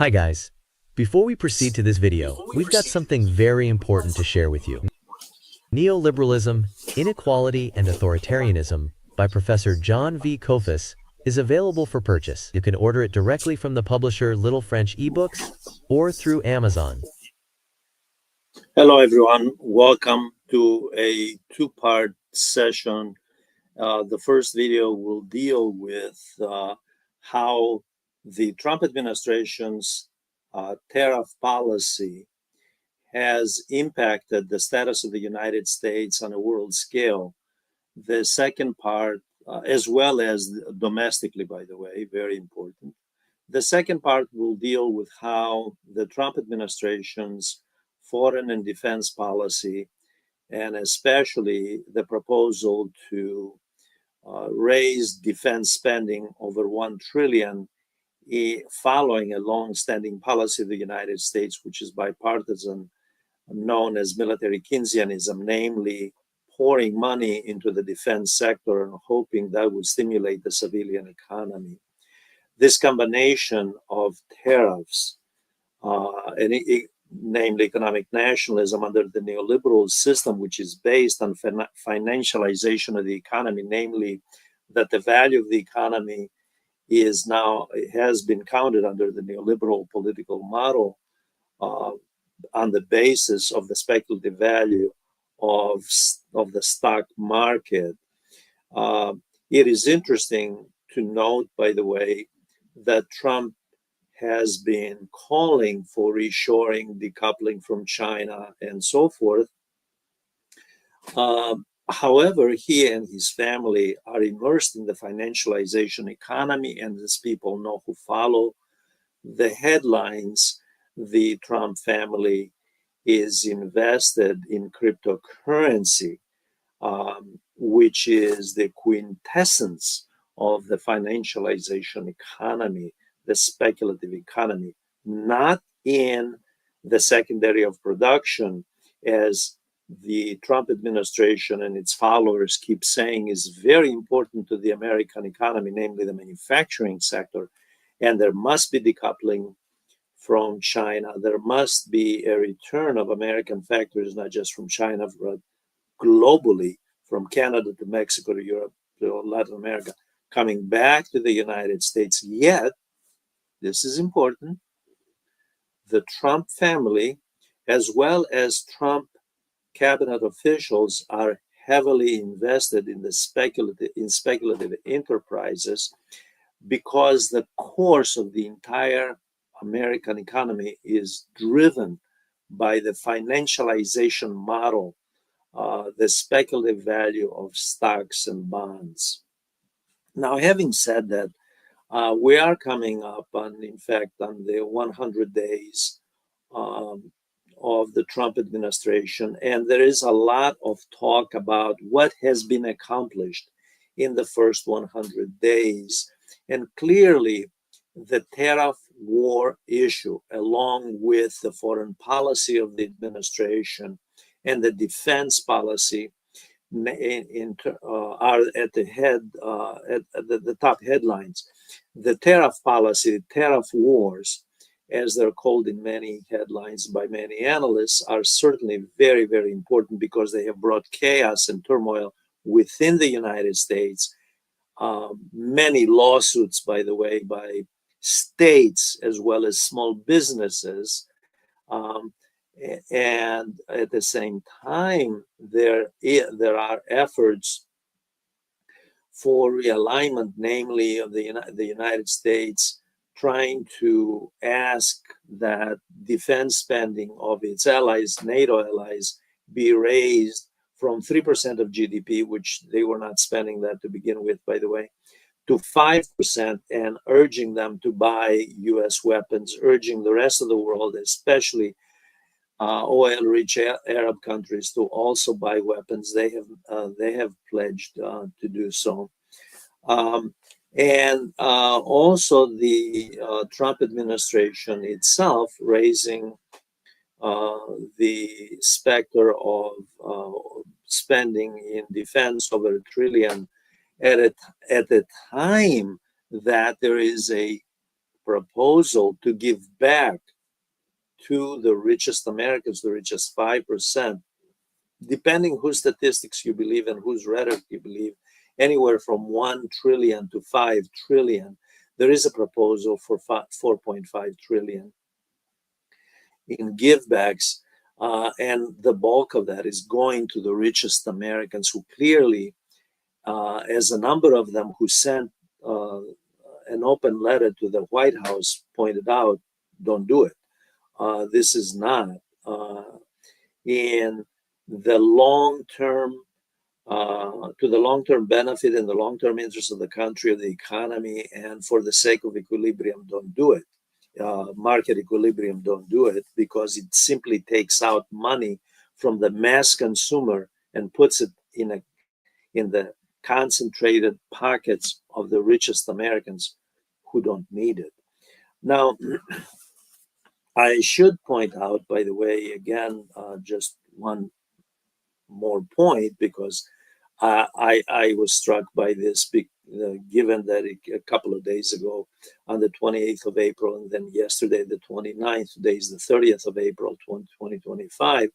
Hi guys. Before we proceed to this video, we've got something very important to share with you. Neoliberalism, Inequality and Authoritarianism by Professor John V. Kofis is available for purchase. You can order it directly from the publisher Little French eBooks or through Amazon. Hello, everyone. Welcome to a two-part session. The first video will deal with how the Trump administration's tariff policy has impacted the status of the United States on a world scale. The second part, as well as domestically, by the way, very important. The second part will deal with how the Trump administration's foreign and defense policy, and especially the proposal to raise defense spending over 1 trillion, following a long-standing policy of the United States, which is bipartisan, known as military Keynesianism, namely pouring money into the defense sector and hoping that would stimulate the civilian economy. This combination of tariffs, namely economic nationalism under the neoliberal system, which is based on financialization of the economy, namely that the value of the economy has been counted under the neoliberal political model on the basis of the speculative value of the stock market. It is interesting to note, by the way, that Trump has been calling for reshoring, decoupling from China, and so forth. However, he and his family are immersed in the financialization economy, and as people know who follow the headlines, the Trump family is invested in cryptocurrency, which is the quintessence of the financialization economy, the speculative economy, not in the secondary of production, as the Trump administration and its followers keep saying is very important to the American economy, namely the manufacturing sector. And there must be decoupling from China. There must be a return of American factories, not just from China, but globally, from Canada to Mexico to Europe to Latin America, coming back to the United States. Yet, this is important, the Trump family, as well as Trump cabinet officials, are heavily invested in the speculative enterprises, because the course of the entire American economy is driven by the financialization model, the speculative value of stocks and bonds. Now, having said that, we are coming up on, in fact, on the 100 days of the Trump administration, and there is a lot of talk about what has been accomplished in the first 100 days. And clearly, the tariff war issue, along with the foreign policy of the administration and the defense policy, are at the head, at the top headlines. The tariff policy, tariff wars, as they're called in many headlines by many analysts, are certainly very, very important, because they have brought chaos and turmoil within the United States. Many lawsuits, by the way, by states as well as small businesses. And at the same time, there are efforts for realignment, namely of the United States trying to ask that defense spending of its allies, NATO allies, be raised from 3% of GDP, which they were not spending that to begin with, by the way, to 5%, and urging them to buy US weapons, urging the rest of the world, especially oil-rich Arab countries, to also buy weapons. They have pledged to do so. And also the Trump administration itself raising the specter of spending in defense over $1 trillion at a time that there is a proposal to give back to the richest Americans, the richest 5%, depending whose statistics you believe and whose rhetoric you believe, anywhere from 1 trillion to 5 trillion. There is a proposal for 4.5 trillion in givebacks, and the bulk of that is going to the richest Americans who clearly, as a number of them who sent an open letter to the White House pointed out, don't do it. This is not in the long term, to the long term benefit and the long term interest of the country, of the economy, and for the sake of equilibrium, don't do it. Market equilibrium, don't do it, because it simply takes out money from the mass consumer and puts it in the concentrated pockets of the richest Americans who don't need it. Now, I should point out, by the way, again, just one more point, because I was struck by this, given that a couple of days ago, on the 28th of April, and then yesterday, the 29th, today is the 30th of April, 2025,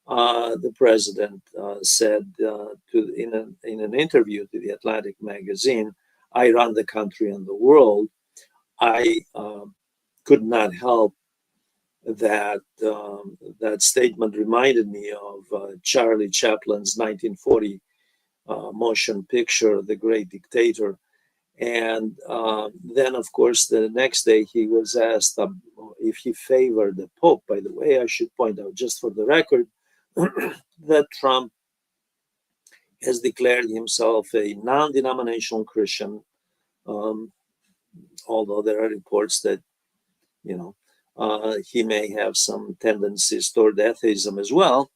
the president said in an interview to the Atlantic magazine, "I run the country and the world." I could not help that that statement reminded me of Charlie Chaplin's 1940 motion picture, The Great Dictator. And then, of course, the next day he was asked if he favored the Pope. By the way, I should point out, just for the record, that Trump has declared himself a non-denominational Christian, although there are reports that, he may have some tendencies toward atheism as well.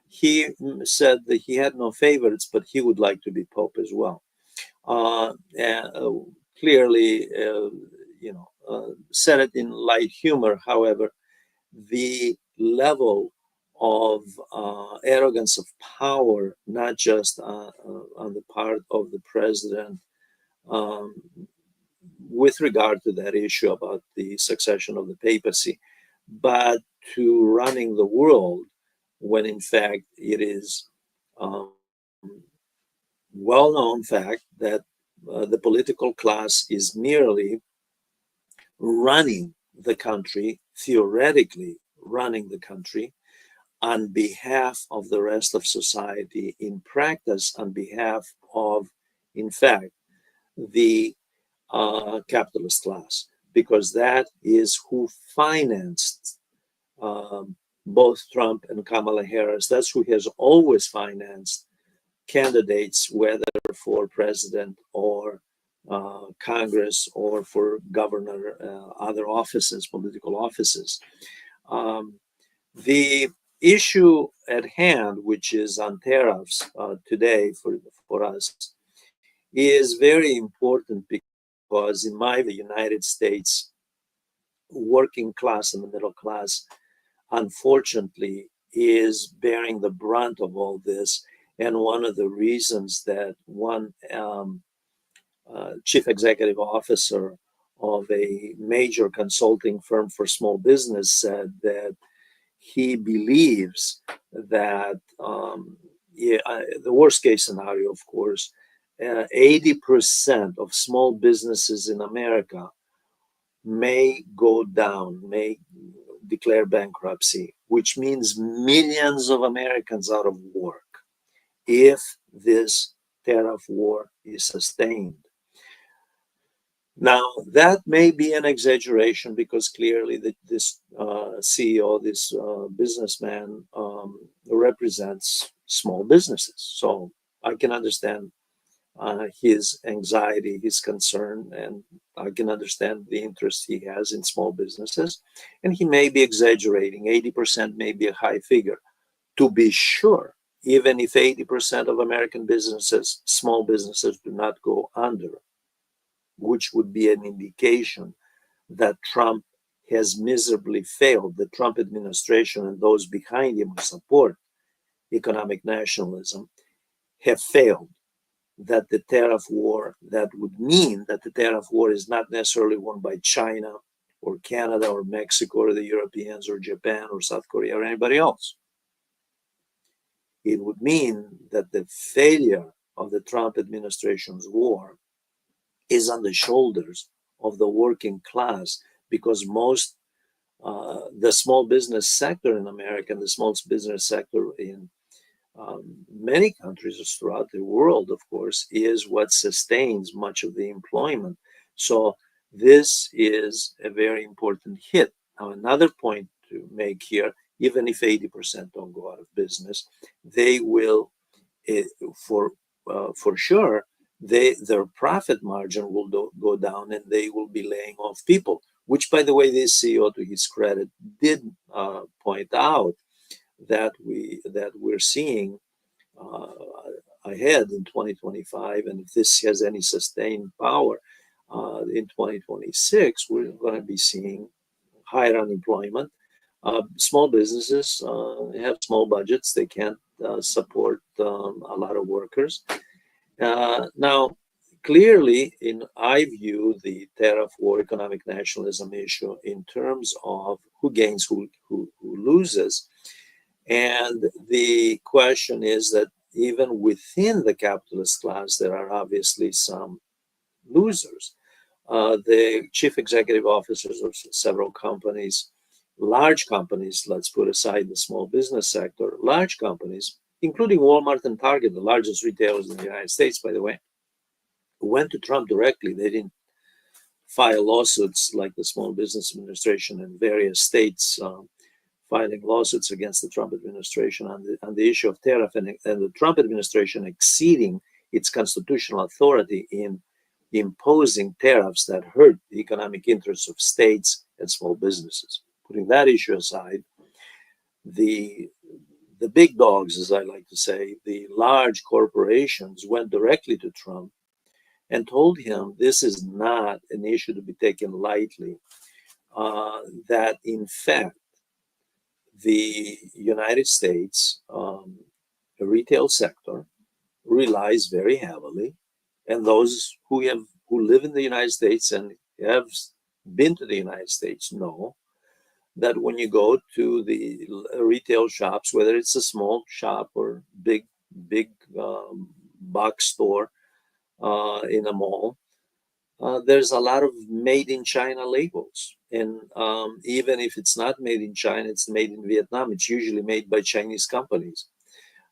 He said that he had no favorites, but he would like to be Pope as well. Clearly, said it in light humor. However, the level of arrogance of power, not just on the part of the president, with regard to that issue about the succession of the papacy, but to running the world, when in fact it is well-known fact that the political class is merely running the country, theoretically running the country, on behalf of the rest of society, in practice on behalf of, in fact, the capitalist class, because that is who financed both Trump and Kamala Harris. That's who has always financed candidates, whether for president or Congress or for governor, other offices, political offices. The issue at hand, which is on tariffs today for us, is very important because, in my view, the United States working class and the middle class, unfortunately, is bearing the brunt of all this. And one of the reasons that one chief executive officer of a major consulting firm for small business said that he believes that the worst case scenario, of course, 80% of small businesses in America may go down, may declare bankruptcy, which means millions of Americans out of work if this tariff war is sustained. Now, that may be an exaggeration because clearly this CEO, this businessman represents small businesses. So I can understand his anxiety, his concern, and I can understand the interest he has in small businesses. And he may be exaggerating. 80% may be a high figure. To be sure, even if 80% of American businesses, small businesses, do not go under, which would be an indication that Trump has miserably failed, the Trump administration and those behind him who support economic nationalism have failed, that the tariff war, that would mean that the tariff war is not necessarily won by China or Canada or Mexico or the Europeans or Japan or South Korea or anybody else. It would mean that the failure of the Trump administration's war is on the shoulders of the working class, because the small business sector in America and the small business sector in many countries throughout the world, of course, is what sustains much of the employment. So this is a very important hit. Now, another point to make here, even if 80% don't go out of business, they will, for sure, their profit margin will go down, and they will be laying off people, which, by the way, this CEO, to his credit, did point out that we're seeing ahead in 2025, and if this has any sustained power in 2026, we're going to be seeing higher unemployment. Small businesses have small budgets; they can't support a lot of workers. Now, clearly, I view the tariff war economic nationalism issue in terms of who gains, who loses. And the question is that even within the capitalist class, there are obviously some losers. The chief executive officers of several companies, large companies, let's put aside the small business sector, large companies, including Walmart and Target, the largest retailers in the United States, by the way, went to Trump directly. They didn't file lawsuits like the Small Business Administration in various states filing lawsuits against the Trump administration on the issue of tariff, and the Trump administration exceeding its constitutional authority in imposing tariffs that hurt the economic interests of states and small businesses. Putting that issue aside, the big dogs, as I like to say, the large corporations, went directly to Trump and told him this is not an issue to be taken lightly, that in fact, the United States retail sector relies very heavily, and those who live in the United States and have been to the United States know that when you go to the retail shops, whether it's a small shop or big box store in a mall, there's a lot of made in China labels. And even if it's not made in China, it's made in Vietnam. It's usually made by Chinese companies.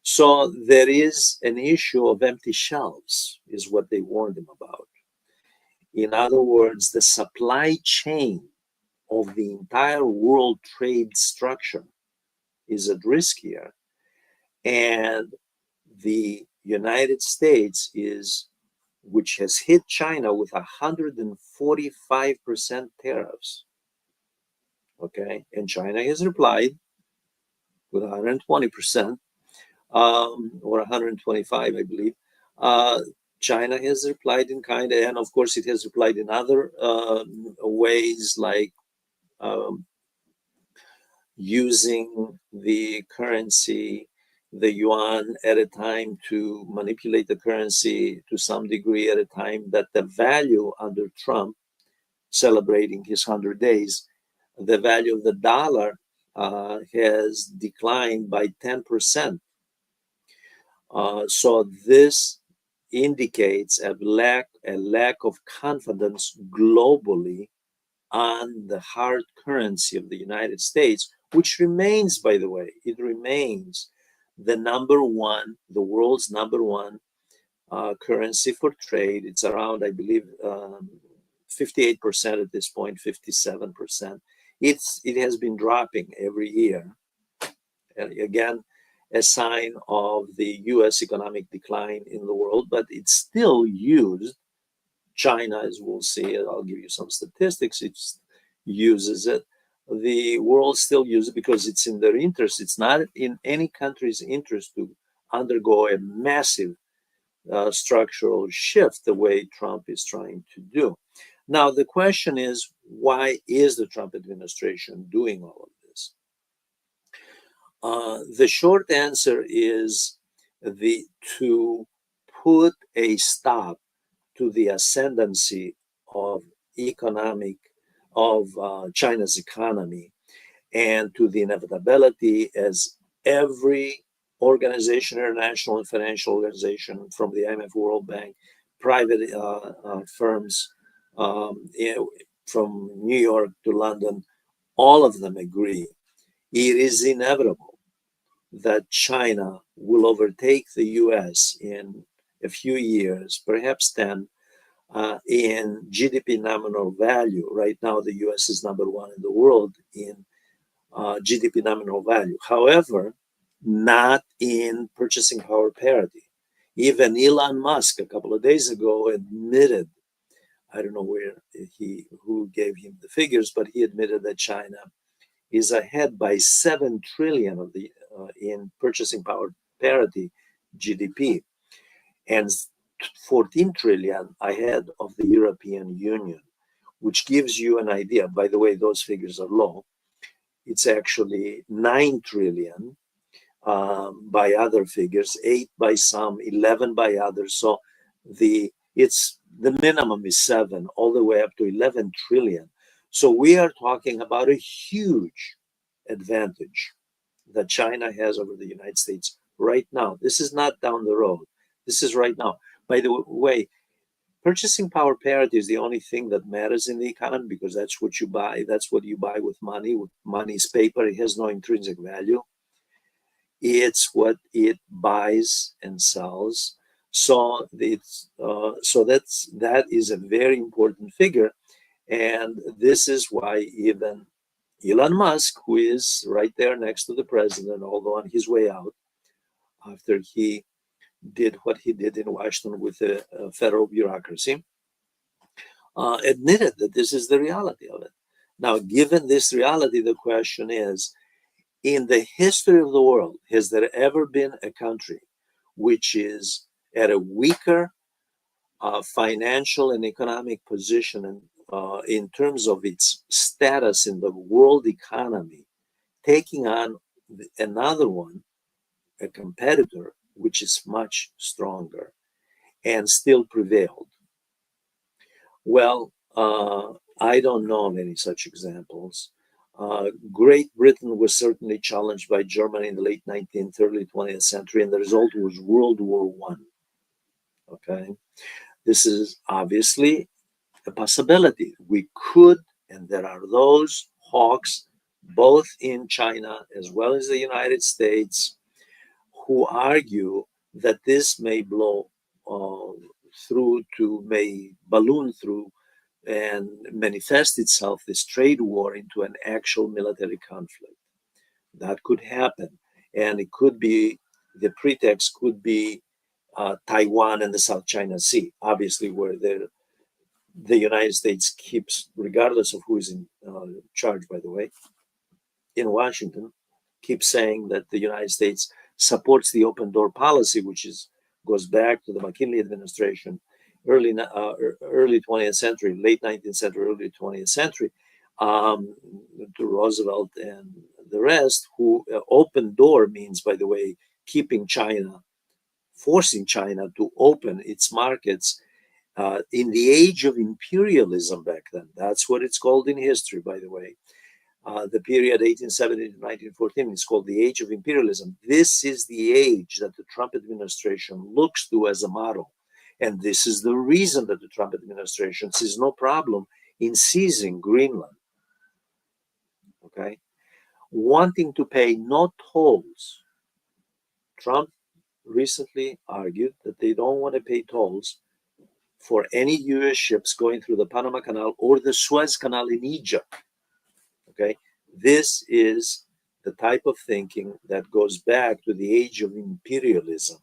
So there is an issue of empty shelves, is what they warned him about. In other words, the supply chain of the entire world trade structure is at risk here. And the United States which has hit China with 145% tariffs. Okay, and China has replied with 120%, or 125, I believe. China has replied in kind, and of course, it has replied in other ways, like using the currency, the yuan, at a time to manipulate the currency to some degree at a time, that the value under Trump, celebrating his 100 days, the value of the dollar has declined by 10%. So this indicates a lack of confidence globally on the hard currency of the United States, which remains, by the way, it remains the world's number one currency for trade. It's around, I believe, 58% at this point, 57%. It has been dropping every year. And again, a sign of the U.S. economic decline in the world, but it's still used. China, as we'll see, I'll give you some statistics, it uses it. The world still uses it because it's in their interest. It's not in any country's interest to undergo a massive structural shift the way Trump is trying to do. Now, the question is, why is the Trump administration doing all of this? The short answer is to put a stop to the ascendancy of economic of China's economy and to the inevitability as every organization, international and financial organization, from the IMF, World Bank, private firms, from New York to London, all of them agree it is inevitable that China will overtake the US in a few years, perhaps 10, in GDP nominal value. Right now, the US is number one in the world in GDP nominal value. However, not in purchasing power parity. Even Elon Musk a couple of days ago admitted, I don't know who gave him the figures, but he admitted that China is ahead by 7 trillion of the in purchasing power parity GDP and 14 trillion ahead of the European Union, which gives you an idea. By the way, those figures are low. It's actually 9 trillion by other figures, 8 by some, 11 by others. So the minimum is 7 all the way up to 11 trillion. So we are talking about a huge advantage that China has over the United States right now. This is not down the road. This is right now. By the way, purchasing power parity is the only thing that matters in the economy because that's what you buy. That's what you buy with money. Money is paper. It has no intrinsic value. It's what it buys and sells. So that is a very important figure, and this is why even Elon Musk, who is right there next to the president, although on his way out after he did what he did in Washington with the federal bureaucracy, admitted that this is the reality of it. Now, given this reality, the question is, in the history of the world, has there ever been a country which is at a weaker financial and economic position in terms of its status in the world economy, taking on another one, a competitor, which is much stronger and still prevailed? Well, I don't know of any such examples. Great Britain was certainly challenged by Germany in the late 19th, early 20th century, and the result was World War One. Okay, this is obviously a possibility. We could, and there are those hawks, both in China as well as the United States, who argue that this may blow may balloon through and manifest itself, this trade war, into an actual military conflict. That could happen. And it could be, the pretext could be Taiwan and the South China Sea, obviously, where the United States keeps, regardless of who is in charge, by the way, in Washington, keeps saying that the United States supports the open door policy, which goes back to the McKinley administration, early 20th century, late 19th century, early 20th century, to Roosevelt and the rest, who open door means, by the way, keeping China, forcing China to open its markets in the age of imperialism back then. That's what it's called in history, by the way. The period 1870 to 1914 is called the age of imperialism. This is the age that the Trump administration looks to as a model. And this is the reason that the Trump administration sees no problem in seizing Greenland. Okay? Wanting to pay no tolls. Trump recently argued that they don't want to pay tolls for any US ships going through the Panama Canal or the Suez Canal in Egypt. Okay, this is the type of thinking that goes back to the age of imperialism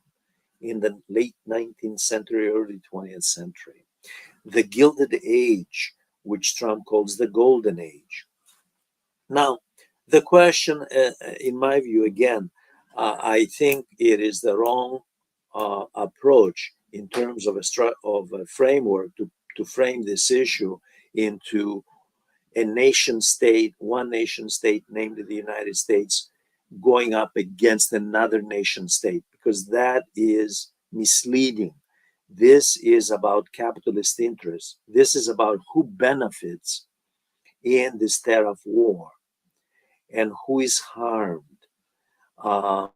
in the late 19th century, early 20th century. The Gilded Age, which Trump calls the Golden Age. Now, the question, in my view, again, I think it is the wrong approach in terms of a framework to frame this issue into a nation state, one nation state, namely the United States, going up against another nation state, because that is misleading. This is about capitalist interests. This is about who benefits in this tariff war and who is harmed, um,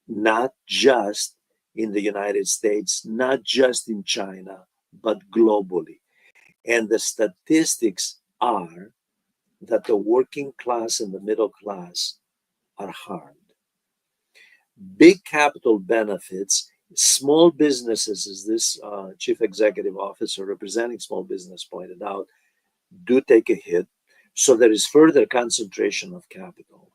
not just in the United States, not just in China, but globally. And the statistics are that the working class and the middle class are harmed. Big capital benefits, small businesses, as this chief executive officer representing small business pointed out, do take a hit. So there is further concentration of capital.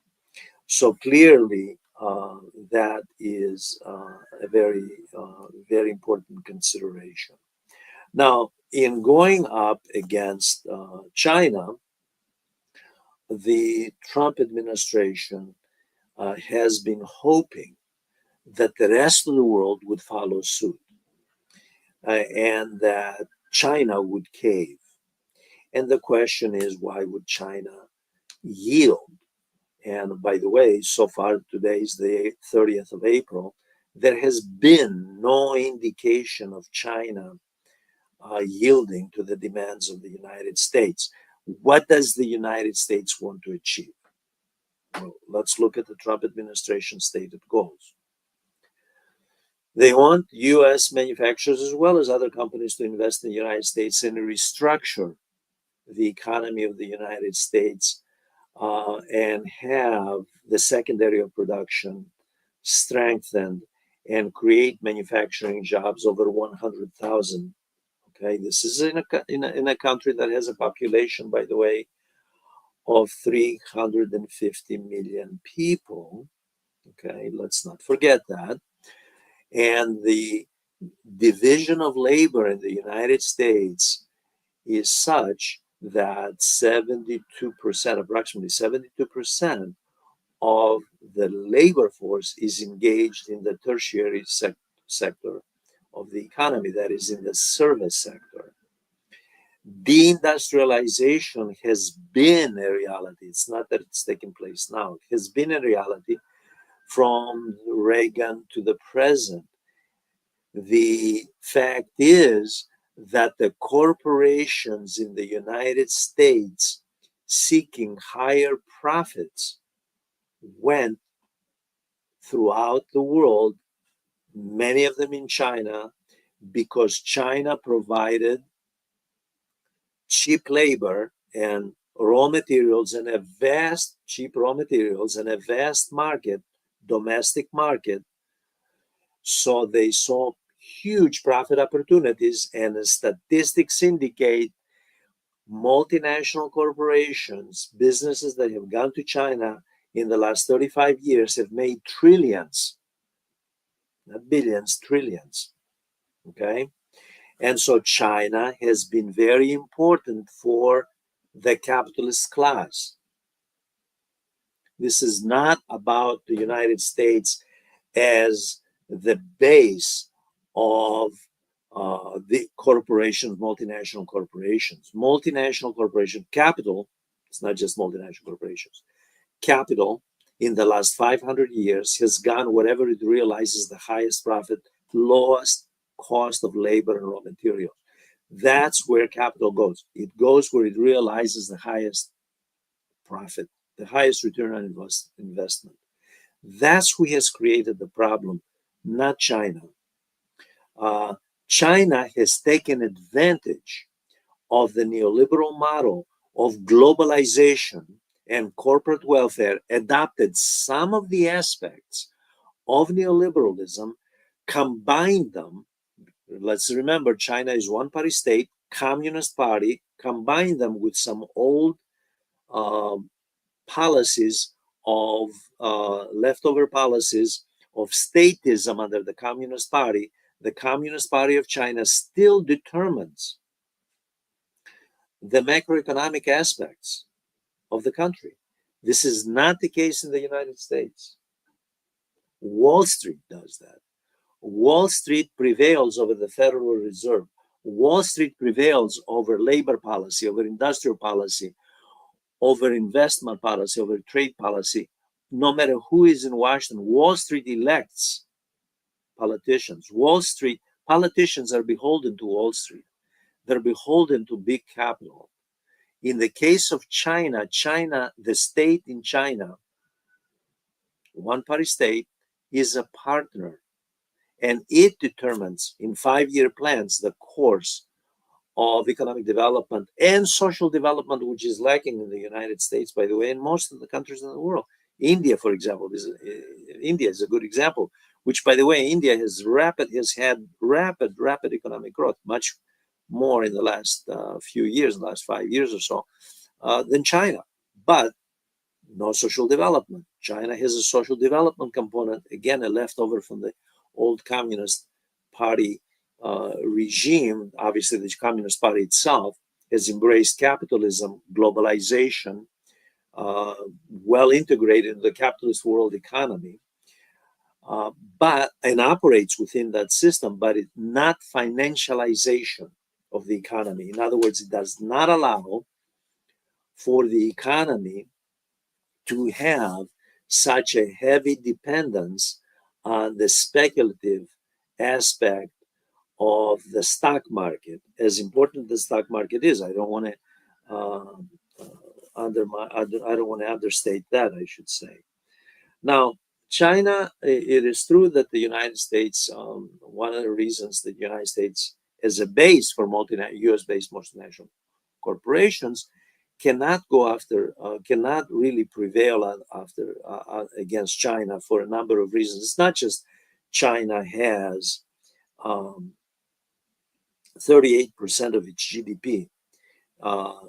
So clearly, that is a very important consideration. Now, in going up against China, the Trump administration has been hoping that the rest of the world would follow suit and that China would cave. And the question is, why would China yield? And by the way, so far today is the 30th of April, there has been no indication of China yielding to the demands of the United States. What does the United States want to achieve? Well, let's look at the Trump administration stated goals. They want U.S. manufacturers as well as other companies to invest in the United States and restructure the economy of the United States and have the secondary of production strengthened and create manufacturing jobs over 100,000. Okay, this is in a country that has a population, by the way, of 350 million people. Okay, let's not forget that. And the division of labor in the United States is such that 72%, approximately 72% of the labor force is engaged in the tertiary sector of the economy, that is, in the service sector. Deindustrialization has been a reality. It's not that it's taking place now. It has been a reality from Reagan to the present. The fact is that the corporations in the United States seeking higher profits went throughout the world, many of them in China, because China provided cheap labor and raw materials and a vast cheap raw materials and a vast market, domestic market. So they saw huge profit opportunities, and the statistics indicate multinational corporations, businesses that have gone to China in the last 35 years have made trillions, not billions, trillions. Okay. And so China has been very important for the capitalist class. This is not about the United States as the base of the corporations, multinational corporations. Multinational corporation capital, it's not just multinational corporations, capital in the last 500 years has gone wherever it realizes the highest profit, lowest cost of labor and raw material. That's where capital goes. It goes where it realizes the highest profit, the highest return on investment. That's who has created the problem, not China. China has taken advantage of the neoliberal model of globalization and corporate welfare, adopted some of the aspects of neoliberalism, combined them. Let's remember, China is one party state, Communist Party, combine them with some old policies of leftover policies of statism under the Communist Party. The Communist Party of China still determines the macroeconomic aspects of the country. This is not the case in the United States. Wall Street does that. Wall Street prevails over the Federal Reserve. Wall Street prevails over labor policy, over industrial policy, over investment policy, over trade policy. No matter who is in Washington, Wall Street elects politicians. Wall Street politicians are beholden to Wall Street. They're beholden to big capital. In the case of China, the state in China, one-party state, is a partner, and it determines in 5-year plans the course of economic development and social development, which is lacking in the United States, by the way, and most of the countries in the world. India, for example, India is a good example. Which, by the way, India has had rapid economic growth, much more in the last few years, last 5 years or so, than China. But no social development. China has a social development component, again, a leftover from the old Communist Party regime. Obviously, the Communist Party itself has embraced capitalism, globalization, well integrated in the capitalist world economy, and operates within that system, but it's not financialization of the economy. In other words, it does not allow for the economy to have such a heavy dependence on the speculative aspect of the stock market. As important the stock market is, I don't want to I don't want to understate that, I should say. Now, China, it is true that the United States, one of the reasons that the United States as a base for US-based multinational corporations cannot go after, cannot really prevail against China for a number of reasons. It's not just China has 38% of its GDP,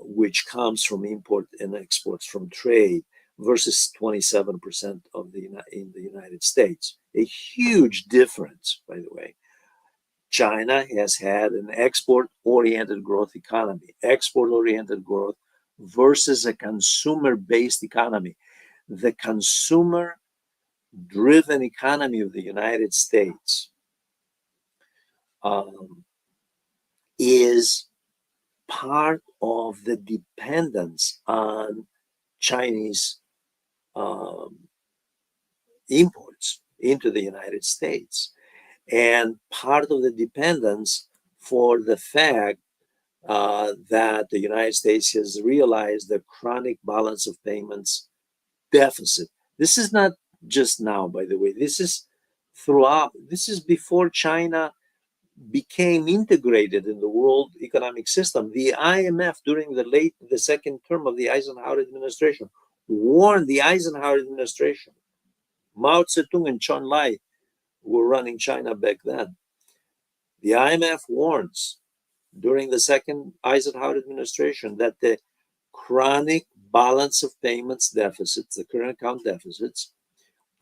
which comes from import and exports from trade, versus 27% in the United States. A huge difference, by the way. China has had an export-oriented growth economy, export-oriented growth versus a consumer-based economy. The consumer-driven economy of the United States is part of the dependence on Chinese imports into the United States, and part of the dependence for the fact that the United States has realized the chronic balance of payments deficit. This is not just now, by the way. This is throughout. This is before China became integrated in the world economic system. The IMF, during the second term of the Eisenhower administration, warned the Eisenhower administration. Mao Zedong and Chou Enlai were running China back then. The IMF warns during the second Eisenhower administration that the chronic balance of payments deficits, the current account deficits,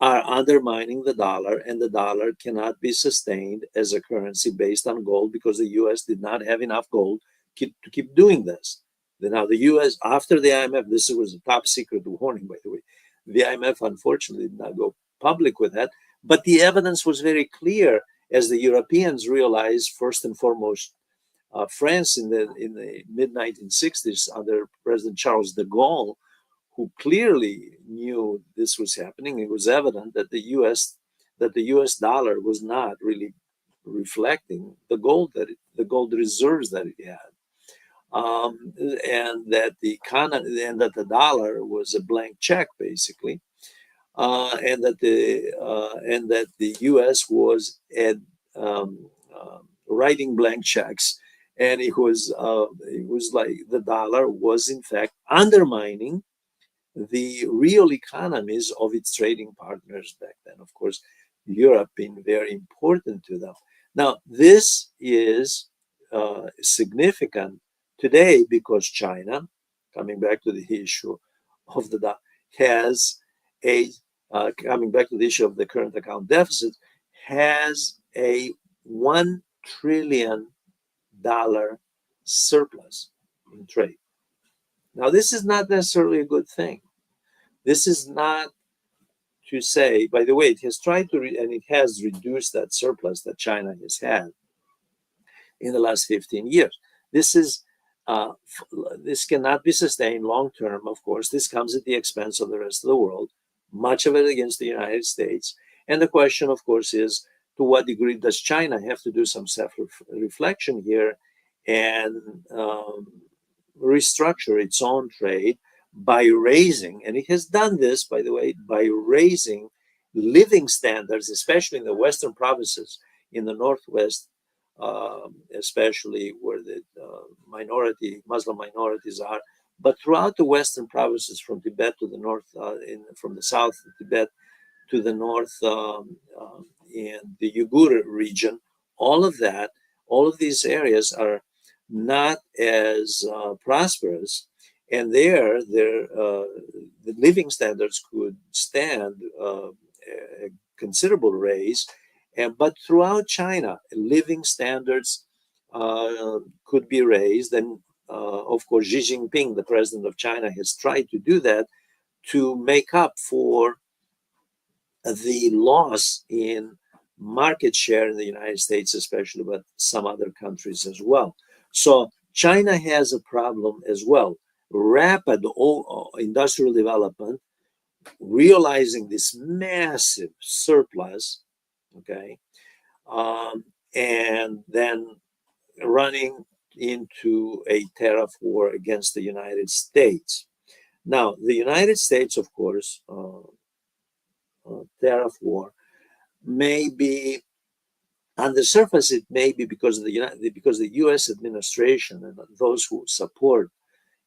are undermining the dollar, and the dollar cannot be sustained as a currency based on gold because the US did not have enough gold to keep doing this. Now, the US, after the IMF, this was a top secret warning, by the way. The IMF, unfortunately, did not go public with that, but the evidence was very clear as the Europeans realized, first and foremost, France in the mid-1960s under President Charles de Gaulle, who clearly knew this was happening. It was evident that the US dollar was not really reflecting the gold reserves that it had, and that the economy and that the dollar was a blank check basically, and that the US was writing blank checks, and it was like the dollar was in fact undermining the real economies of its trading partners back then. Of course, Europe being very important to them. Now, this is significant today because China, coming back to the issue of the coming back to the issue of the current account deficit, has a $1 trillion surplus in trade. Now, this is not necessarily a good thing. This is not to say, by the way, it has tried to, and it has reduced that surplus that China has had in the last 15 years. This cannot be sustained long term, of course. This comes at the expense of the rest of the world, much of it against the United States. And the question, of course, is to what degree does China have to do some self-reflection here and restructure its own trade by raising, and it has done this, by the way, by raising living standards, especially in the western provinces, in the northwest, especially where the Muslim minorities are, but throughout the western provinces, from Tibet to the north, from the south of Tibet to the north, in the Uyghur region, all of that, all of these areas are not as prosperous, and the living standards could stand a considerable raise. But throughout China, living standards could be raised, and of course, Xi Jinping, the president of China, has tried to do that to make up for the loss in market share in the United States, especially, but some other countries as well. So China has a problem as well. Rapid industrial development, realizing this massive surplus, okay, and then running into a tariff war against the United States. Now, the United States, of course, tariff war may be on the surface. It may be because of the U.S. administration and those who support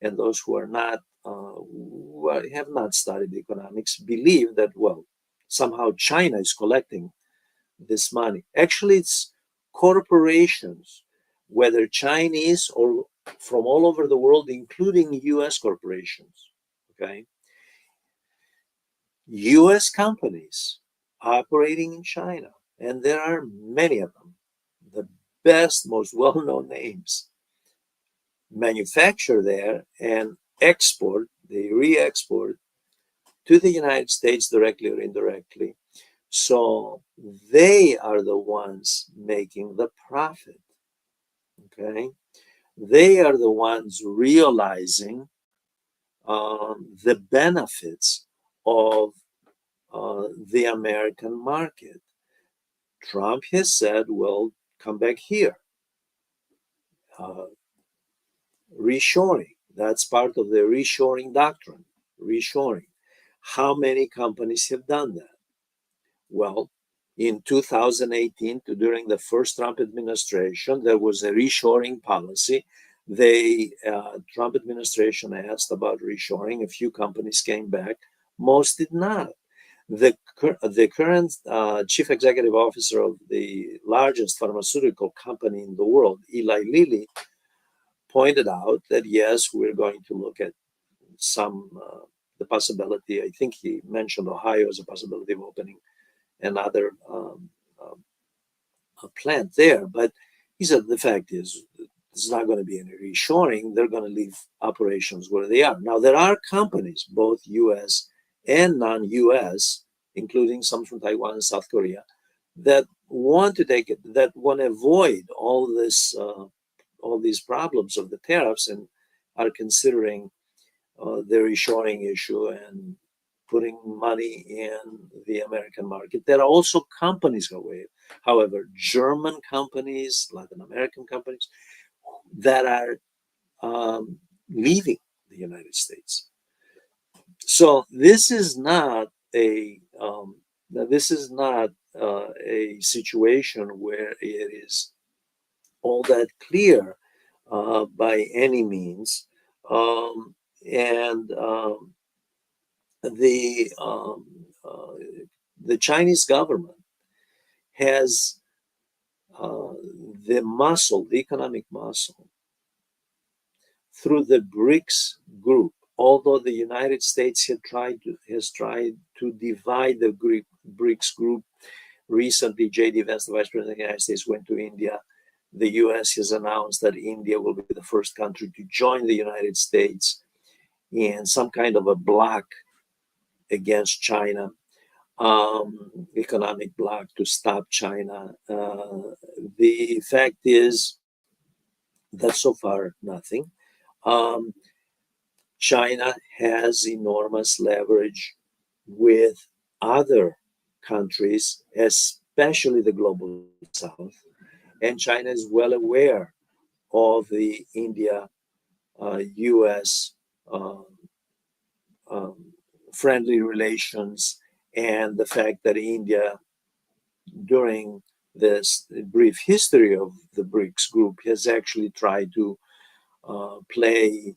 and those who are not, who have not studied economics, believe that, well, somehow China is collecting this money. Actually, it's corporations, whether Chinese or from all over the world, including U.S. corporations. Okay, U.S. companies operating in China, and there are many of them. The best, most well-known names manufacture there and export. They re-export to the United States directly or indirectly. So they are the ones making the profit. Okay, they are the ones realizing the benefits of the American market. Trump has said, well, come back here. Reshoring, that's part of the reshoring doctrine. Reshoring. How many companies have done that? Well, in 2018, during the first Trump administration, there was a reshoring policy. The Trump administration asked about reshoring. A few companies came back. Most did not. The current chief executive officer of the largest pharmaceutical company in the world, Eli Lilly, pointed out that yes, we're going to look at the possibility. I think he mentioned Ohio as a possibility of opening another plant there. But he said the fact is, there's not going to be any reshoring. They're going to leave operations where they are. Now, there are companies, both U.S. and non-U.S., including some from Taiwan and South Korea, that want to take it, that want to avoid all these problems of the tariffs, and are considering the reshoring issue and putting money in the American market. There are also companies, however, German companies, Latin American companies, that are leaving the United States. So this is not a situation where it is all that clear by any means, and the Chinese government has the economic muscle, through the BRICS group. Although the United States has tried to divide the BRICS group. Recently, J.D. Vance, the Vice President of the United States, went to India. The U.S. has announced that India will be the first country to join the United States in some kind of a bloc against China, economic bloc to stop China. The fact is that so far nothing. China has enormous leverage with other countries, especially the global south, and China is well aware of the India U.S. Um, um, friendly relations, and the fact that India, during this brief history of the BRICS group, has actually tried to play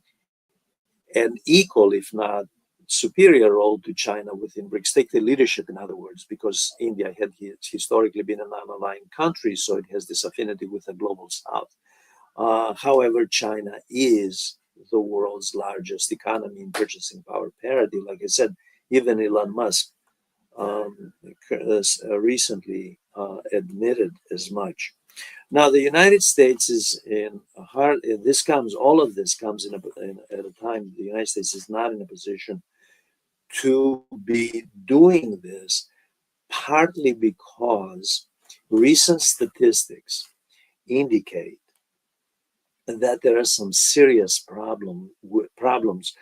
an equal, if not superior role to China within BRICS, take the leadership, in other words, because India had historically been a non-aligned country, so it has this affinity with the global south. However, China is the world's largest economy in purchasing power parity. Like I said, even Elon Musk um, recently admitted as much. Now, the United States is in a hard. All of this comes at a time the United States is not in a position to be doing this, partly because recent statistics indicate that there are some serious problems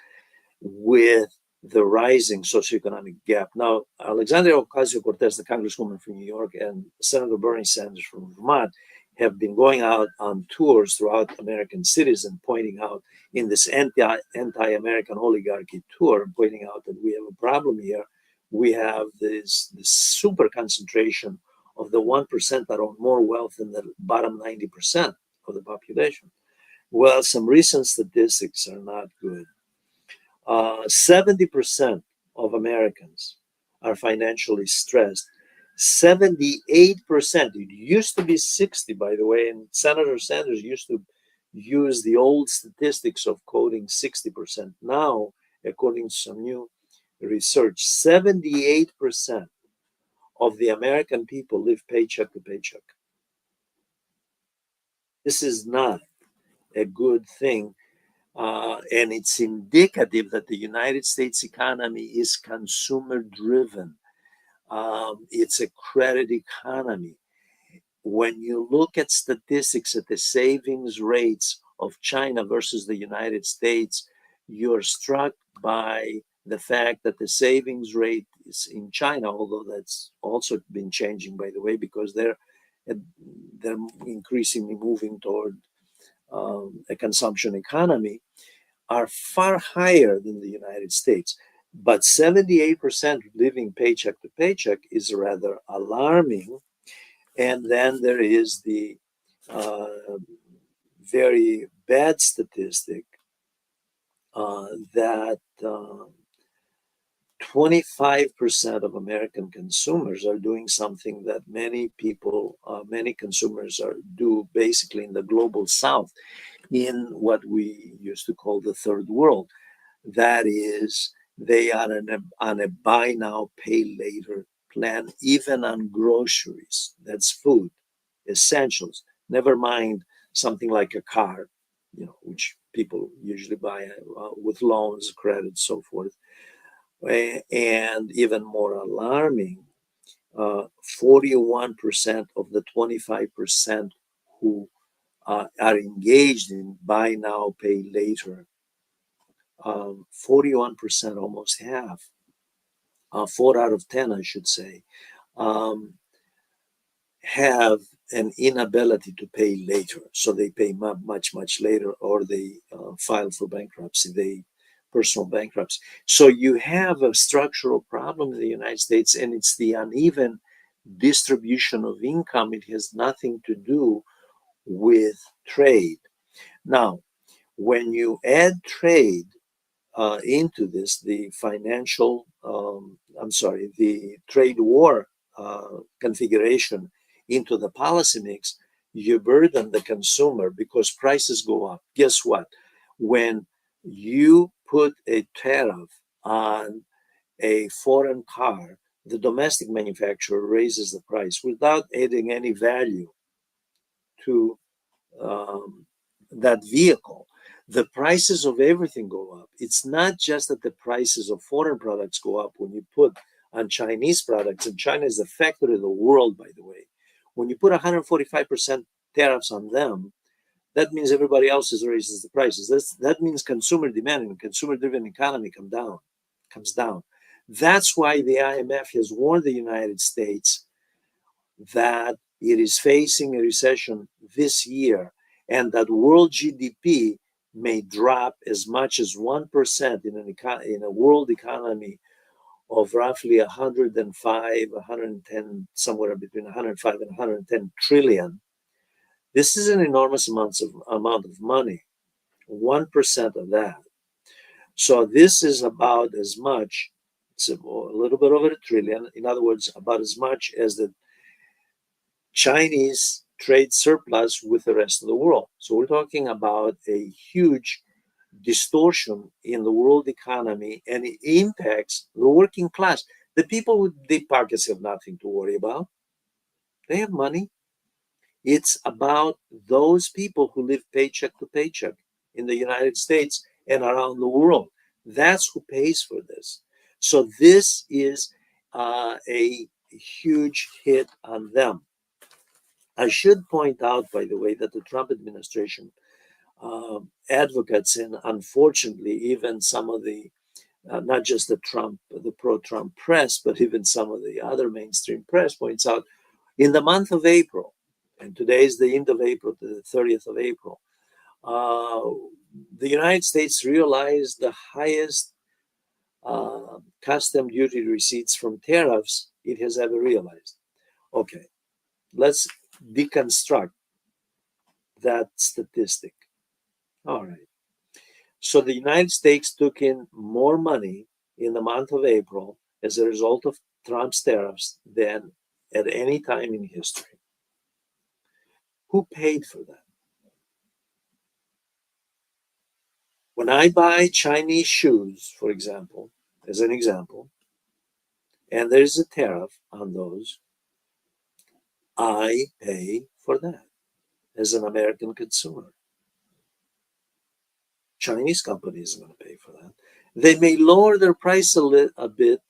with the rising socioeconomic gap. Now, Alexandria Ocasio-Cortez, the congresswoman from New York, and Senator Bernie Sanders from Vermont have been going out on tours throughout American cities and pointing out in this anti-American oligarchy tour, pointing out that we have a problem here. We have this super concentration of the 1% that own more wealth than the bottom 90% of the population. Well, some recent statistics are not good. 70% of Americans are financially stressed. 78%, it used to be 60, by the way, and Senator Sanders used to use the old statistics of quoting 60%. Now, according to some new research, 78% of the American people live paycheck to paycheck. This is not a good thing. And it's indicative that the United States economy is consumer driven. It's a credit economy. When you look at statistics at the savings rates of China versus the United States, you're struck by the fact that the savings rate is in China, although that's also been changing, by the way, because they're increasingly moving toward a consumption economy, are far higher than the United States. But 78% living paycheck to paycheck is rather alarming. And then there is the very bad statistic that 25% of American consumers are doing something that many consumers do basically in the global south, in what we used to call the third world. That is, they are on a buy now, pay later plan, even on groceries. That's food, essentials. Never mind something like a car, which people usually buy with loans, credit, so forth. And even more alarming, 41% of the 25% who are engaged in buy now, pay later, 41%, almost half, 4 out of 10, I should say, have an inability to pay later. So they pay much, much later, or they file for bankruptcy, personal bankruptcy. So you have a structural problem in the United States, and it's the uneven distribution of income. It has nothing to do with trade. Now, when you add trade into this, the trade war configuration into the policy mix, you burden the consumer because prices go up. Guess what? When you put a tariff on a foreign car, the domestic manufacturer raises the price without adding any value to that vehicle. The prices of everything go up. It's not just that the prices of foreign products go up when you put on Chinese products, and China is the factory of the world, by the way. When you put 145% tariffs on them, that means everybody else raises the prices. That means consumer demand and consumer-driven economy comes down. That's why the IMF has warned the United States that it is facing a recession this year, and that world GDP may drop as much as 1% in a world economy of roughly 105, 110, somewhere between 105 and 110 trillion. This is an enormous amount of money, 1% of that. So this is about as much, it's a little bit over a trillion. In other words, about as much as the Chinese trade surplus with the rest of the world. So we're talking about a huge distortion in the world economy, and it impacts the working class. The people with deep pockets have nothing to worry about. They have money. It's about those people who live paycheck to paycheck in the United States and around the world. That's who pays for this. So this is a huge hit on them. I should point out, by the way, that the Trump administration advocates, and unfortunately, even some of the not just the pro-Trump press, but even some of the other mainstream press points out, in the month of April, and today is the end of April, the 30th of April, uh, the United States realized the highest custom duty receipts from tariffs it has ever realized. Okay, let's deconstruct that statistic. All right. So the United States took in more money in the month of April as a result of Trump's tariffs than at any time in history. Who paid for that? When I buy Chinese shoes, for example, as an example, and there's a tariff on those, I pay for that as an American consumer. Chinese companies are going to pay for that. They may lower their price a bit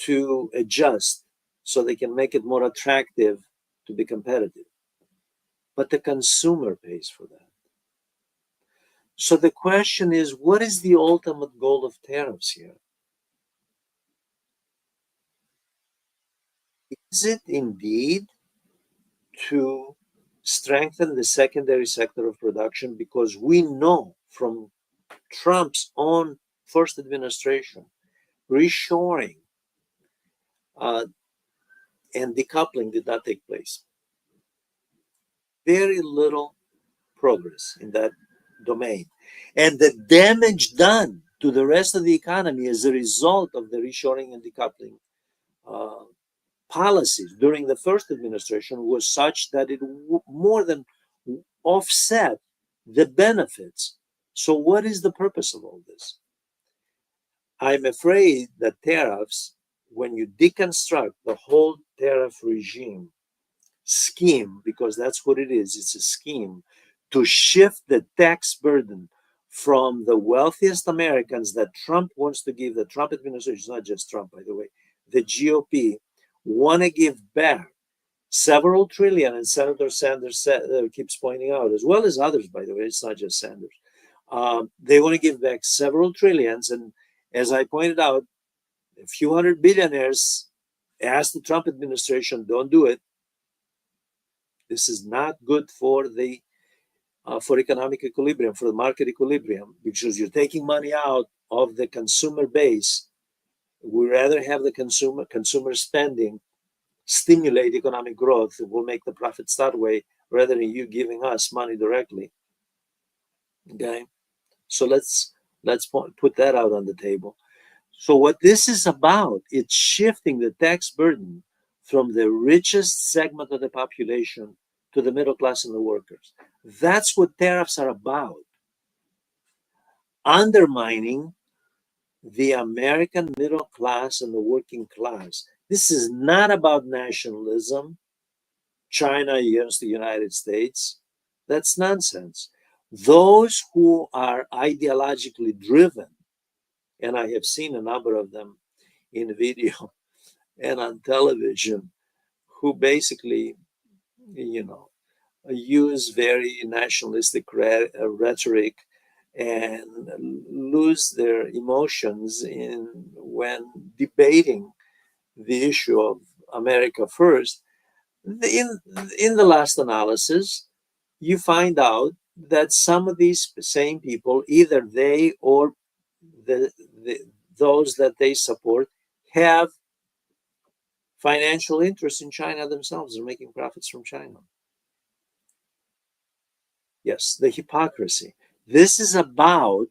to adjust so they can make it more attractive to be competitive. But the consumer pays for that. So the question is, what is the ultimate goal of tariffs here? Is it indeed to strengthen the secondary sector of production? Because we know from Trump's own first administration, reshoring and decoupling did not take place. Very little progress in that domain. And the damage done to the rest of the economy as a result of the reshoring and decoupling uh, policies during the first administration was such that it more than offset the benefits. So, what is the purpose of all this? I'm afraid that tariffs, when you deconstruct the whole tariff regime scheme, because that's what it is, it's a scheme to shift the tax burden from the wealthiest Americans that Trump wants to give, the Trump administration, not just Trump, by the way, the GOP want to give back several trillion, and Senator Sanders keeps pointing out, as well as others, by the way, it's not just Sanders. They want to give back several trillions, and as I pointed out, a few hundred billionaires asked the Trump administration, don't do it. This is not good for the for economic equilibrium, for the market equilibrium, because you're taking money out of the consumer base. We rather have the consumer spending stimulate economic growth. It will make the profits that way rather than you giving us money directly. Okay, so let's put that out on the table. So what this is about, it's shifting the tax burden from the richest segment of the population to the middle class and the workers. That's what tariffs are about. Undermining the American middle class and the working class. This is not about nationalism, China against the United States. That's nonsense. Those who are ideologically driven, and I have seen a number of them in video and on television, who basically, you know, use very nationalistic rhetoric and lose their emotions in when debating the issue of America first. In the last analysis, you find out that some of these same people, either they or the, the those that they support, have financial interests in China themselves and making profits from China. Yes, the hypocrisy. This is about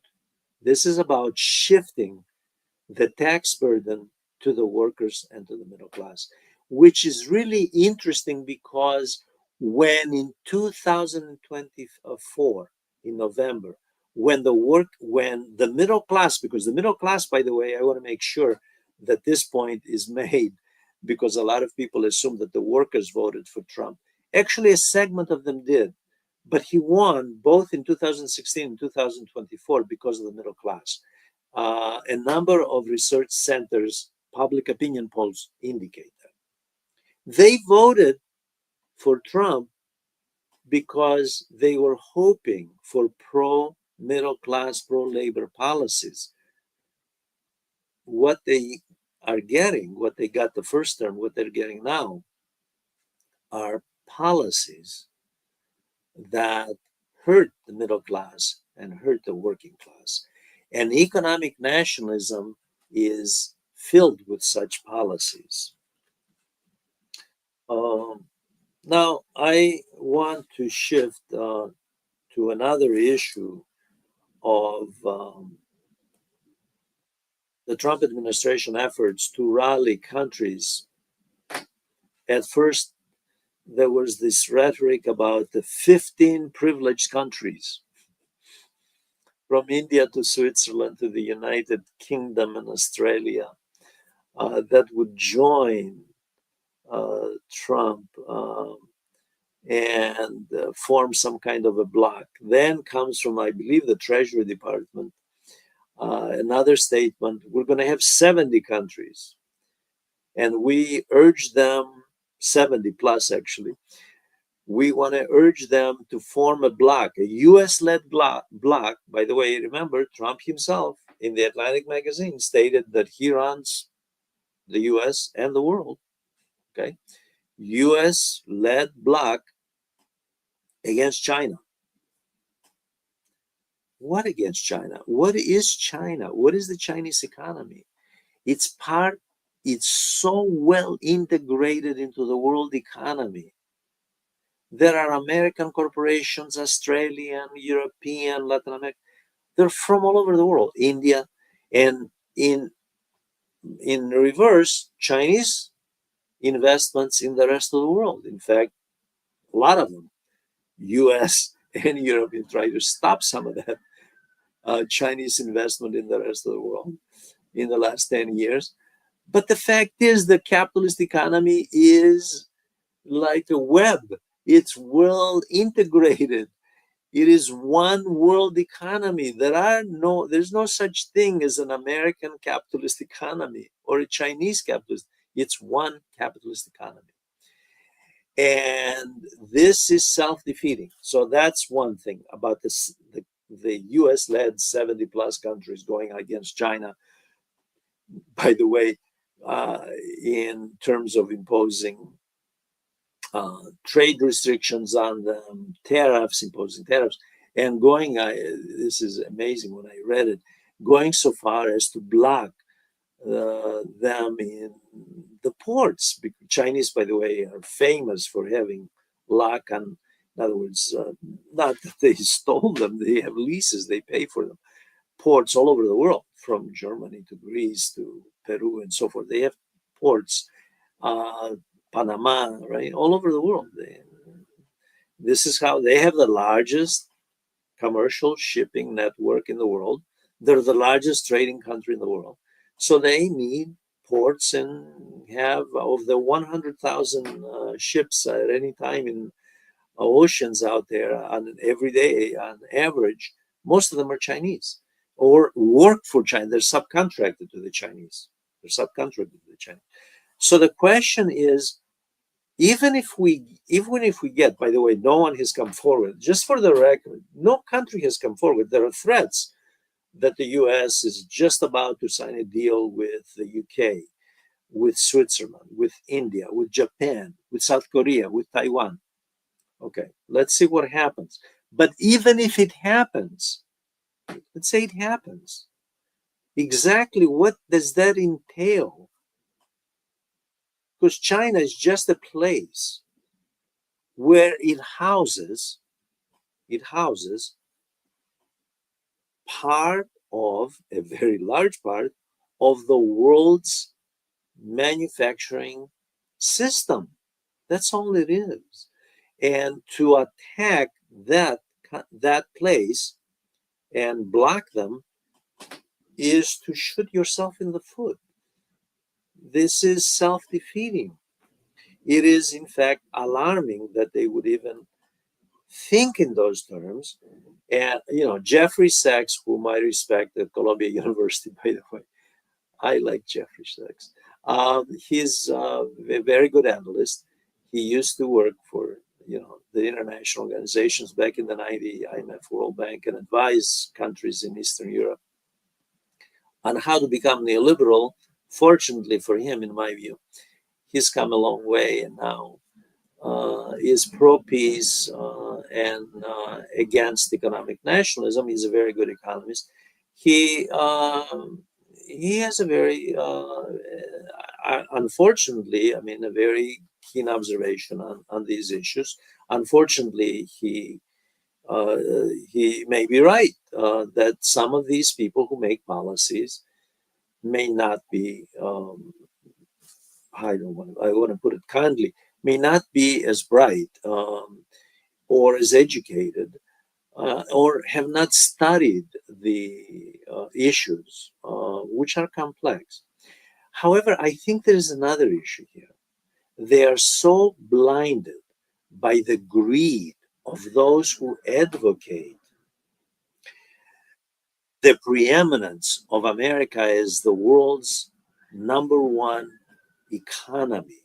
shifting the tax burden to the workers and to the middle class, which is really interesting because when in 2024, in November, when the middle class, because the middle class, by the way, I want to make sure that this point is made because a lot of people assume that the workers voted for Trump. Actually, a segment of them did, but he won both in 2016 and 2024 because of the middle class. A number of research centers, public opinion polls indicate that. They voted for Trump because they were hoping for pro middle class, pro labor policies. What they are getting, what they got the first term, what they're getting now are policies that hurt the middle class and hurt the working class. And economic nationalism is filled with such policies. Um, Now, I want to shift to another issue of the Trump administration efforts to rally countries. At first, there was this rhetoric about the 15 privileged countries from India to Switzerland to the United Kingdom and Australia that would join Trump and form some kind of a bloc. Then comes from, I believe, the Treasury Department, another statement, we're going to have 70 countries. And we urge them, 70 plus actually, we want to urge them to form a bloc, a US-led bloc. By the way, remember, Trump himself in the Atlantic magazine stated that he runs the US and the world, okay? US-led bloc against China. What against China? What is China? What is the Chinese economy? It's so well integrated into the world economy. There are American corporations, Australian, European, Latin American. They're from all over the world, India, and in reverse, Chinese investments in the rest of the world. In fact, a lot of them, U.S. and Europe, try to stop some of that Chinese investment in the rest of the world in the last 10 years. But the fact is, the capitalist economy is like a web. It's well integrated. It is one world economy. There's no such thing as an American capitalist economy or a Chinese capitalist. It's one capitalist economy. And this is self-defeating. So that's one thing about the US-led 70 plus countries going against China. By the way, in terms of imposing trade restrictions on them, imposing tariffs, and this is amazing when I read it, going so far as to block them in the ports. Chinese, by the way, are famous for having lock on, in other words, not that they stole them, they have leases, they pay for them. Ports all over the world, from Germany to Greece to Peru and so forth. They have ports, Panama, right, all over the world. This is how they have the largest commercial shipping network in the world. They're the largest trading country in the world. So they need ports and have of the 100,000 ships at any time in oceans out there on every day on average, most of them are Chinese or work for China. They're subcontracted to the Chinese. So the question is, even if we get, by the way, no one has come forward, just for the record, no country has come forward. There are threats that the US is just about to sign a deal with the UK, with Switzerland, with India, with Japan, with South Korea, with Taiwan. Okay, let's see what happens. But even if it happens, let's say it happens, exactly what does that entail? Because China is just a place where it houses part of a very large part of the world's manufacturing system. That's all it is. And to attack that place and block them is to shoot yourself in the foot. This is self-defeating. It is, in fact, alarming that they would even think in those terms. And, Jeffrey Sachs, whom I respect at Columbia University, by the way, I like Jeffrey Sachs. He's a very good analyst. He used to work for, the international organizations back in the 90s, IMF, World Bank, and advise countries in Eastern Europe on how to become neoliberal. Fortunately for him, in my view, he's come a long way and now is pro-peace and against economic nationalism. He's a very good economist. He he has a very, unfortunately, I mean, a very keen observation on these issues. Unfortunately, uh, he may be right that some of these people who make policies may not be, I want to put it kindly, may not be as bright or as educated or have not studied the issues, which are complex. However, I think there is another issue here. They are so blinded by the greed of those who advocate the preeminence of America as the world's number one economy,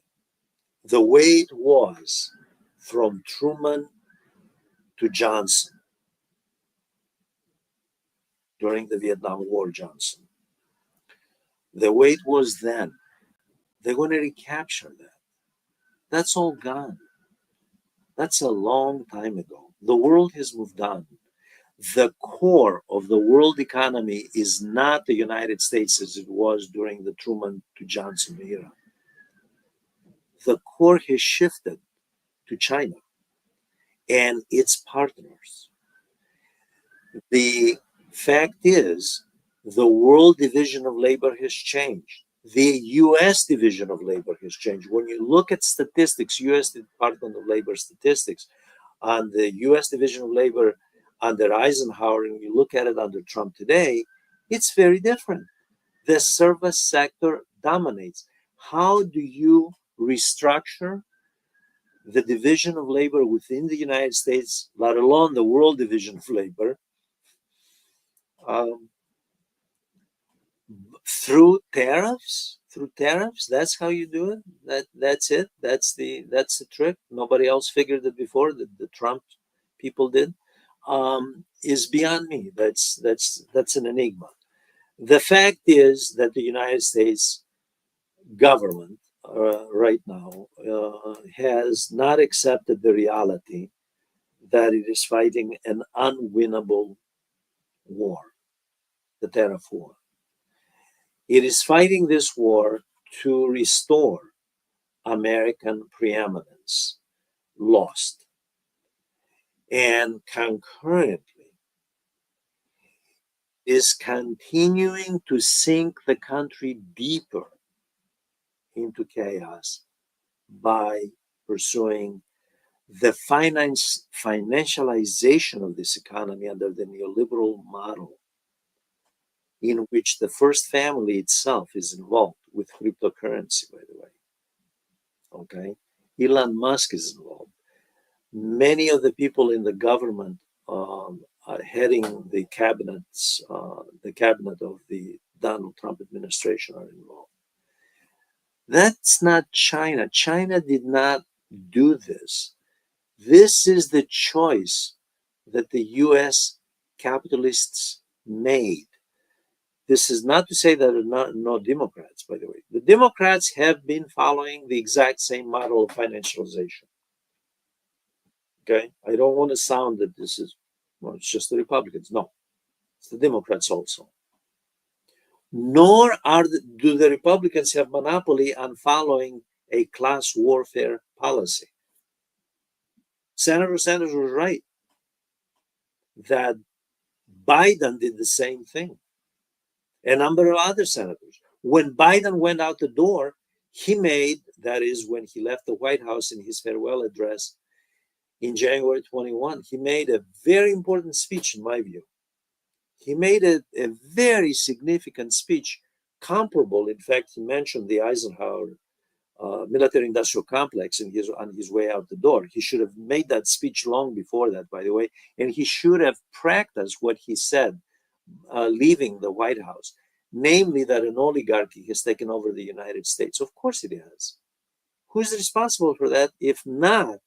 the way it was from Truman to Johnson during the Vietnam War, Johnson, the way it was then. They're going to recapture that. That's all gone. That's a long time ago. The world has moved on. The core of the world economy is not the United States as it was during the Truman to Johnson era. The core has shifted to China and its partners. The fact is, the world division of labor has changed. The US division of labor has changed. When you look at statistics, US Department of Labor statistics on the US division of labor under Eisenhower, and you look at it under Trump today, it's very different. The service sector dominates. How do you restructure the division of labor within the United States, let alone the world division of labor, um, through tariffs? Through tariffs, that's how you do it. That's it. That's the trick. Nobody else figured it before. The Trump people did. Is beyond me. That's an enigma. The fact is that the United States government right now has not accepted the reality that it is fighting an unwinnable war, the tariff war. It is fighting this war to restore American preeminence lost. And concurrently, is continuing to sink the country deeper into chaos by pursuing the financialization of this economy under the neoliberal model, in which the first family itself is involved with cryptocurrency, by the way. Okay? Elon Musk is involved. Many of the people in the government heading the cabinet of the Donald Trump administration are involved. That's not China. China did not do this. This is the choice that the US capitalists made. This is not to say that there are no Democrats, by the way. The Democrats have been following the exact same model of financialization. Okay, I don't want to sound that this is, well, it's just the Republicans. No, it's the Democrats also. Nor do the Republicans have monopoly on following a class warfare policy. Senator Sanders was right that Biden did the same thing. A number of other senators. When Biden went out the door, he made, that is, when he left the White House in his farewell address in January 21, he made a very important speech, in my view. He made a very significant speech, comparable. In fact, he mentioned the Eisenhower military-industrial complex on his way out the door. He should have made that speech long before that, by the way, and he should have practiced what he said leaving the White House, namely that an oligarchy has taken over the United States. Of course it has. Who's responsible for that if not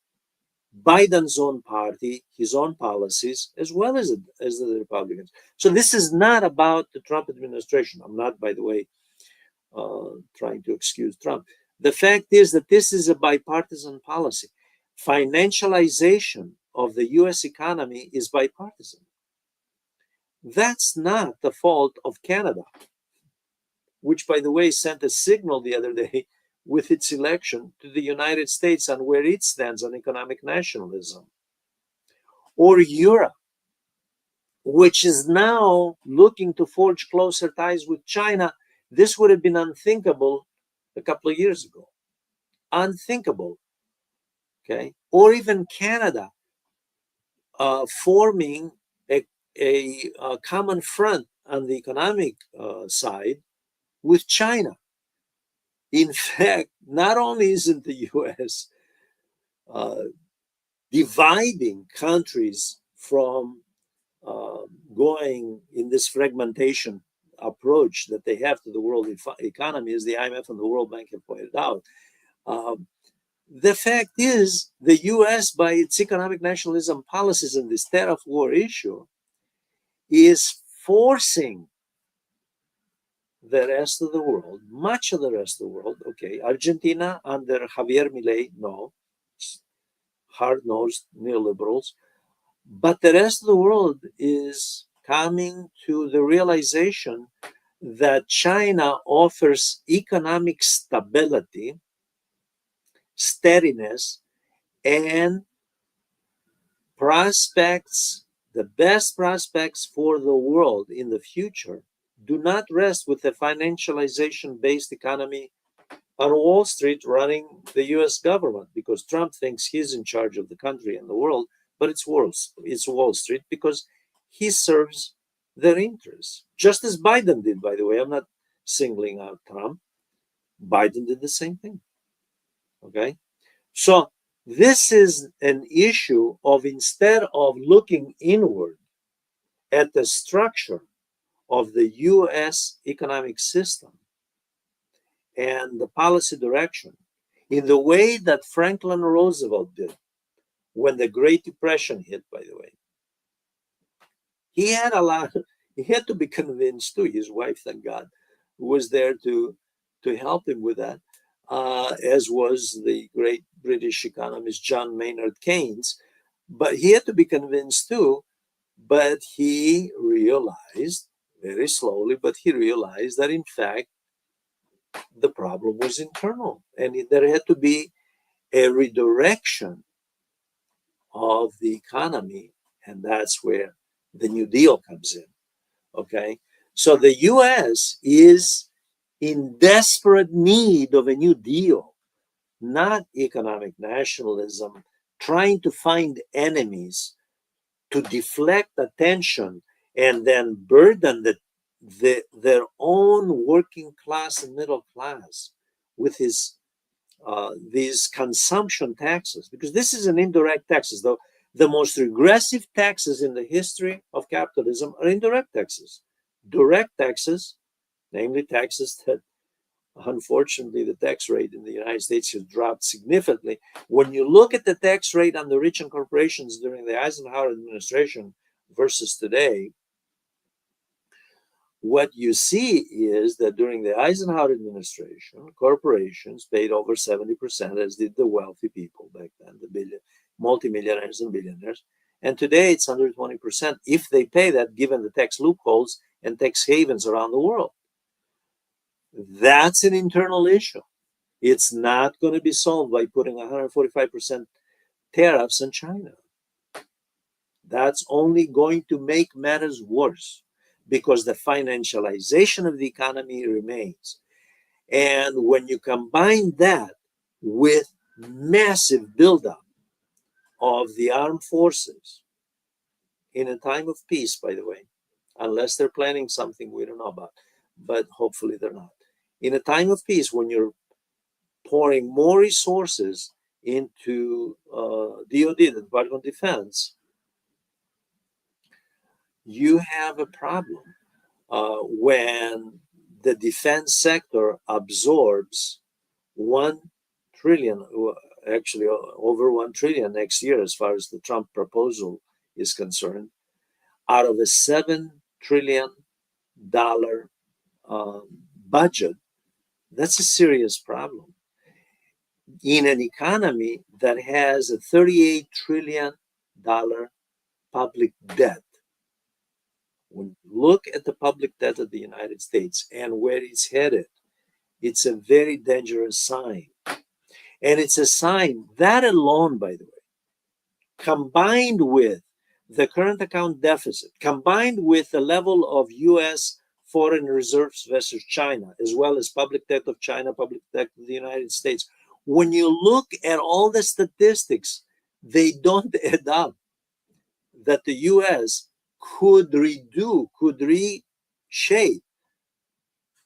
Biden's own party, his own policies, as well as the Republicans? So this is not about the Trump administration. I'm not, by the way, trying to excuse Trump. The fact is that this is a bipartisan policy. Financialization of the US economy is bipartisan. That's not the fault of Canada, which, by the way, sent a signal the other day with its election to the United States on where it stands on economic nationalism. Or Europe, which is now looking to forge closer ties with China. This would have been unthinkable a couple of years ago. Unthinkable. Okay. Or even Canada forming a common front on the economic side with China. In fact, not only isn't the US dividing countries from going in this fragmentation approach that they have to the world economy, as the IMF and the World Bank have pointed out. The fact is, the US, by its economic nationalism policies and this tariff war issue, is forcing the rest of the world, much of the rest of the world, okay, Argentina under Javier Milei, no, hard-nosed neoliberals, but the rest of the world is coming to the realization that China offers economic stability, steadiness, and prospects, the best prospects for the world in the future do not rest with a financialization-based economy on Wall Street running the US government, because Trump thinks he's in charge of the country and the world, but it's Wall Street because he serves their interests. Just as Biden did, by the way. I'm not singling out Trump. Biden did the same thing. Okay? So this is an issue of, instead of looking inward at the structure of the US economic system and the policy direction in the way that Franklin Roosevelt did when the Great Depression hit, by the way. He had to be convinced too. His wife, thank God, was there to help him with that, as was the great British economist John Maynard Keynes. But he had to be convinced too. But he realized, very slowly, but he realized that in fact the problem was internal, and there had to be a redirection of the economy, and that's where the New Deal comes in. Okay, so the US is in desperate need of a New Deal, not economic nationalism, trying to find enemies to deflect attention and then burden their own working class and middle class with these consumption taxes, because this is an indirect taxes. Though the most regressive taxes in the history of capitalism are indirect taxes. Direct taxes, namely taxes that, unfortunately, the tax rate in the United States has dropped significantly. When you look at the tax rate on the rich and corporations during the Eisenhower administration versus today, what you see is that during the Eisenhower administration, corporations paid over 70%, as did the wealthy people back then, multimillionaires and billionaires. And today it's under 20% if they pay that, given the tax loopholes and tax havens around the world. That's an internal issue. It's not going to be solved by putting 145% tariffs on China. That's only going to make matters worse because the financialization of the economy remains. And when you combine that with massive buildup of the armed forces in a time of peace, by the way, unless they're planning something we don't know about, but hopefully they're not. In a time of peace, when you're pouring more resources into DOD, the Department of Defense, you have a problem when the defense sector absorbs 1 trillion, actually over 1 trillion next year, as far as the Trump proposal is concerned, out of a $7 trillion budget. That's a serious problem in an economy that has a $38 trillion public debt. When you look at the public debt of the United States and where it's headed, it's a very dangerous sign. And it's a sign that alone, by the way, combined with the current account deficit, combined with the level of US foreign reserves versus China, as well as public debt of China, public debt of the United States, when you look at all the statistics, they don't add up that the US could reshape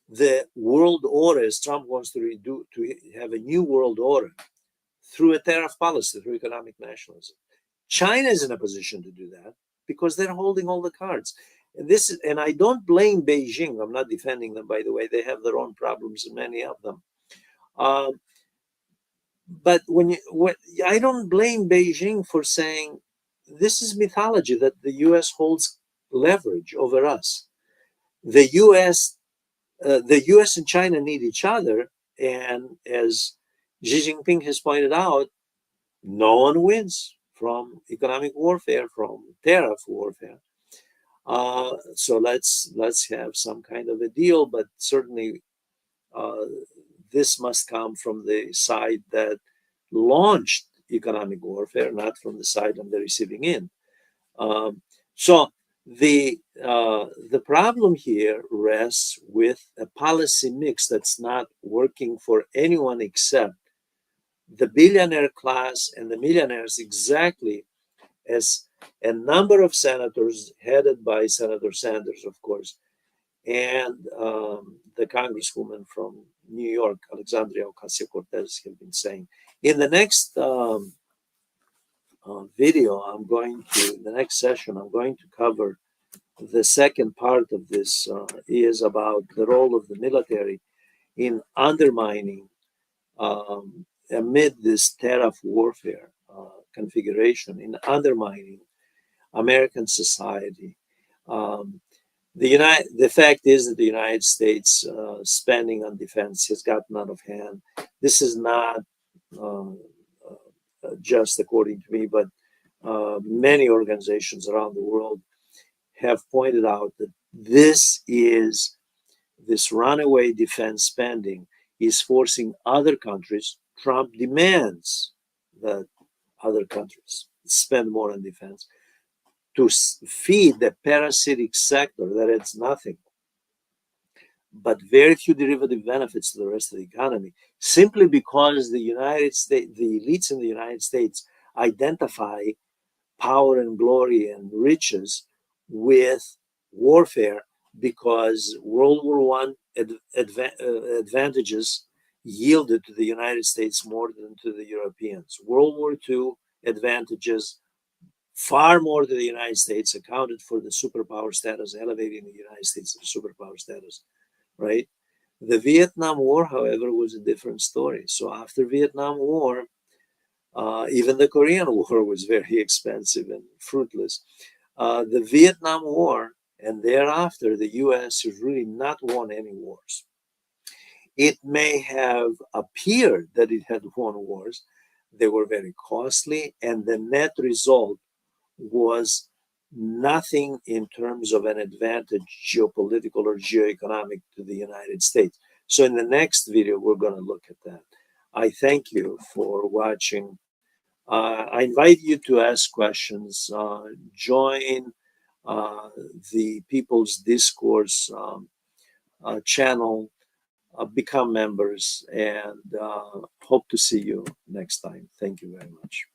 the world order as Trump wants to have a new world order through a tariff policy, through economic nationalism. China is in a position to do that because they're holding all the cards. And I don't blame Beijing. I'm not defending them, by the way. They have their own problems, many of them. But I don't blame Beijing for saying this is mythology that the U.S. holds leverage over us. The U.S. And China need each other, and as Xi Jinping has pointed out, no one wins from economic warfare, from tariff warfare. So let's have some kind of a deal, but certainly this must come from the side that launched economic warfare, not from the side on the receiving end. So the problem here rests with a policy mix that's not working for anyone except the billionaire class and the millionaires, exactly as a number of senators headed by Senator Sanders, of course, and the congresswoman from New York, Alexandria Ocasio-Cortez, have been saying. In the next video, the next session, I'm going to cover the second part of this is about the role of the military in undermining, amid this tariff warfare configuration, in undermining American society. The fact is that the United States spending on defense has gotten out of hand. This is not just according to me, but many organizations around the world have pointed out that this runaway defense spending is forcing other countries. Trump demands that other countries spend more on defense to feed the parasitic sector that adds nothing but very few derivative benefits to the rest of the economy, simply because the elites in the United States identify power and glory and riches with warfare, because World War I advantages yielded to the United States more than to the Europeans. World War II advantages far more to the United States accounted for the superpower status, elevating the United States to superpower status, right? The Vietnam War, however, was a different story. So after Vietnam War, even the Korean War was very expensive and fruitless. The Vietnam War and thereafter, the U.S. has really not won any wars. It may have appeared that it had won wars, They were very costly, and the net result was nothing in terms of an advantage, geopolitical or geoeconomic, to the United States. So in the next video, we're going to look at that. I thank you for watching. I invite you to ask questions, join the People's Discourse channel, become members, and hope to see you next time. Thank you very much.